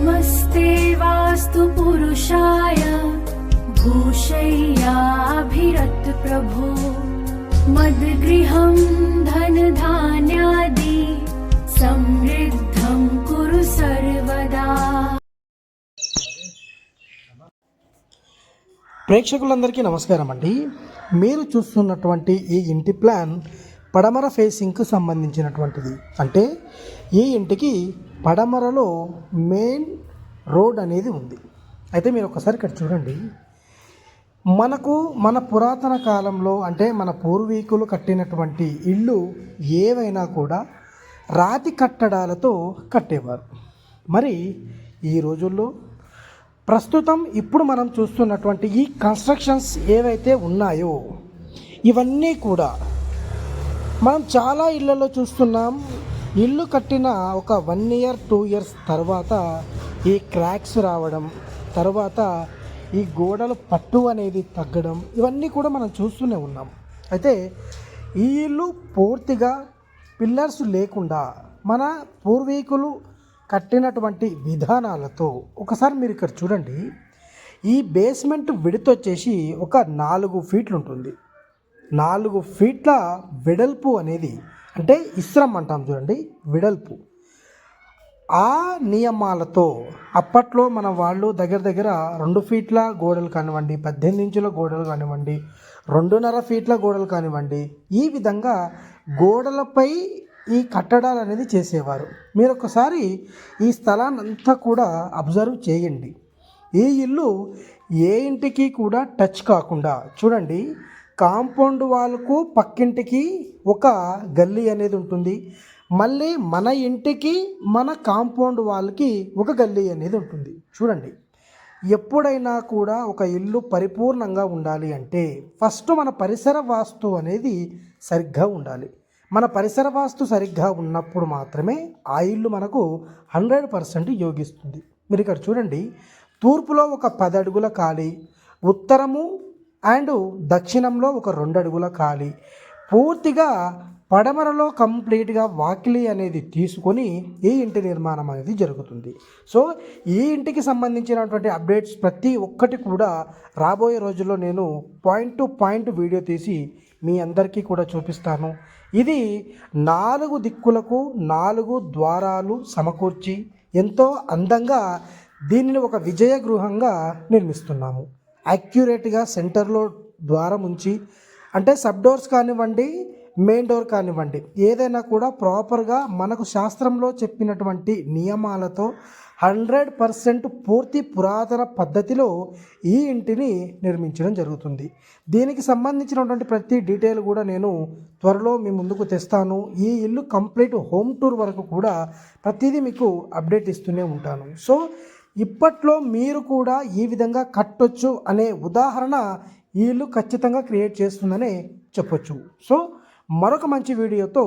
नमस्ते वास्तु पुरुषाय भूषय्याभिरत प्रभो मद्गृहं धनधान्यादि समृद्धं कुरु सर्वदा। ప్రేక్షకులందరికీ నమస్కారం అండి. మీరు చూస్తున్నటువంటి ఈ ఇంటి ప్లాన్ పడమర ఫేసింగ్కు సంబంధించినటువంటిది. అంటే ఈ ఇంటికి పడమరలో మెయిన్ రోడ్ అనేది ఉంది. అయితే మీరు ఒకసారి ఇక్కడ చూడండి. మనకు మన పురాతన కాలంలో అంటే మన పూర్వీకులు కట్టినటువంటి ఇళ్ళు ఏవైనా కూడా రాతి కట్టడాలతో కట్టేవారు. మరి ఈ రోజుల్లో ప్రస్తుతం ఇప్పుడు మనం చూస్తున్నటువంటి ఈ కన్స్ట్రక్షన్స్ ఏవైతే ఉన్నాయో ఇవన్నీ కూడా మనం చాలా ఇళ్లలో చూస్తున్నాం. ఇల్లు కట్టిన ఒక 1 year 2 years తర్వాత ఈ క్రాక్స్ రావడం, తర్వాత ఈ గోడలు పట్టు అనేది తగ్గడం, ఇవన్నీ కూడా మనం చూస్తూనే ఉన్నాం. అయితే ఈ ఇల్లు పూర్తిగా పిల్లర్స్ లేకుండా మన పూర్వీకులు కట్టినటువంటి విధానాలతో ఒకసారి మీరు ఇక్కడ చూడండి. ఈ బేస్మెంట్ విడత వచ్చేసి ఒక 4 feet ఉంటుంది. 4 feet వెడల్పు అనేది అంటే ఇస్రం అంటాం చూడండి, వెడల్పు. ఆ నియమాలతో అప్పట్లో మన వాళ్ళు దగ్గర 2 feet గోడలు కానివ్వండి, 18 inches గోడలు కానివ్వండి, 2.5 feet గోడలు కానివ్వండి, ఈ విధంగా గోడలపై ఈ కట్టడాలు అనేది చేసేవారు. మీరు ఒకసారి ఈ స్థలాన్ని అంతా కూడా అబ్జర్వ్ చేయండి. ఈ ఇల్లు ఏ ఇంటికి కూడా టచ్ కాకుండా చూడండి. కాంపౌండ్ వాళ్ళకు పక్కింటికి ఒక గల్లీ అనేది ఉంటుంది. మళ్ళీ మన ఇంటికి మన కాంపౌండ్ వాళ్ళకి ఒక గల్లీ అనేది ఉంటుంది. చూడండి, ఎప్పుడైనా కూడా ఒక ఇల్లు పరిపూర్ణంగా ఉండాలి అంటే ఫస్ట్ మన పరిసర వాస్తు అనేది సరిగ్గా ఉండాలి. మన పరిసర వాస్తు సరిగ్గా ఉన్నప్పుడు మాత్రమే ఆ ఇల్లు మనకు 100% యోగిస్తుంది. మీరు ఇక్కడ చూడండి, తూర్పులో ఒక 10 అడుగుల ఖాళీ, ఉత్తరము అండ్ దక్షిణంలో ఒక 2 అడుగుల ఖాళీ, పూర్తిగా పడమరలో కంప్లీట్గా వాకిలి అనేది తీసుకొని ఈ ఇంటి నిర్మాణం అనేది జరుగుతుంది. సో ఈ ఇంటికి సంబంధించినటువంటి అప్డేట్స్ ప్రతి ఒక్కటి కూడా రాబోయే రోజుల్లో నేను పాయింట్ టు పాయింట్ వీడియో తీసి మీ అందరికీ కూడా చూపిస్తాను. ఇది 4 దిక్కులకు 4 ద్వారాలు సమకూర్చి ఎంతో అందంగా దీనిని ఒక విజయ గృహంగా నిర్మిస్తున్నాము. యాక్యురేట్గా సెంటర్లో ద్వారం ఉంచి, అంటే సబ్ డోర్స్ కానివ్వండి, మెయిన్ డోర్ కానివ్వండి, ఏదైనా కూడా ప్రాపర్గా మనకు శాస్త్రంలో చెప్పినటువంటి నియమాలతో 100% పూర్తి పురాతన పద్ధతిలో ఈ ఇంటిని నిర్మించడం జరుగుతుంది. దీనికి సంబంధించినటువంటి ప్రతి డీటెయిల్ కూడా నేను త్వరలో మీ ముందుకు తెస్తాను. ఈ ఇల్లు కంప్లీట్ హోమ్ టూర్ వరకు కూడా ప్రతిదీ మీకు అప్డేట్ ఇస్తూనే ఉంటాను. సో ఇప్పట్లో మీరు కూడా ఈ విధంగా కట్టొచ్చు అనే ఉదాహరణ ఈ ఇల్లు ఖచ్చితంగా క్రియేట్ చేస్తుందనే చెప్పొచ్చు. సో మరొక మంచి వీడియోతో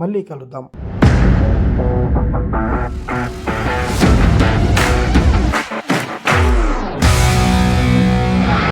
మళ్ళీ కలుద్దాం.